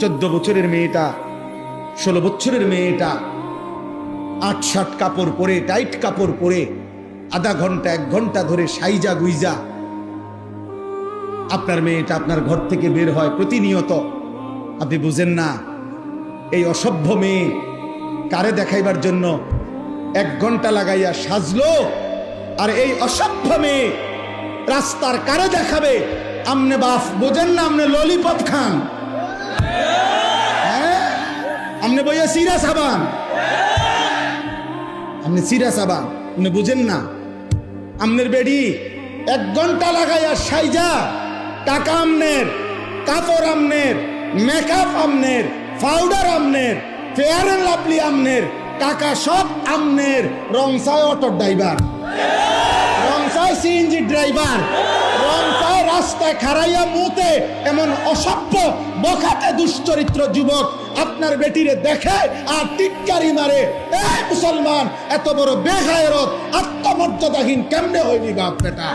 14 বছরের মেয়েটা, 16 বছরের মেয়েটা 8-7 কাপড় পরে, টাইট কাপড় পরে আধা ঘন্টা 1 ঘন্টা ধরে সাইজা গুইজা আপনার মেয়েটা আপনার ঘর থেকে বের হয় প্রতিনিয়ত। আপনি বুঝেন না এই অসভ্য মেয়ে কারে দেখাইবার জন্য 1 ঘন্টা লাগাইয়া সাজলো, আর এই অসভ্য মেয়ে রাস্তার কারে দেখাবে? আমনে বাপ বোঝেন না, আমনে ললিপপ খান, আমনে বইয়া সিরা সাবান, আমনে সিরা সাবান, আপনি বুঝেন না। আমনের বেডি 1 ঘন্টা লাগাইয়া সাইজা, টাকা আমনের, কাপড় আমনের, মেকআপ আমনের, পাউডার আমনের, ফেয়ার এন্ড লাভলি আমনের, টাকা সব আমনের, রংসায় অটো ড্রাইভার, রংসায় সিএনজি ড্রাইভার, রংসায় রাস্তায় খাড়াইয়া মুতে এমন অসভ্য বখাটে দুশ্চরিত্র যুবক আপনার বেটিরে দেখে আর টিটকারি মারে। এই মুসলমান এত বড় বেগায়রত আত্মমর্যাদাহীন কেমনে হইবি বাপ বেটা?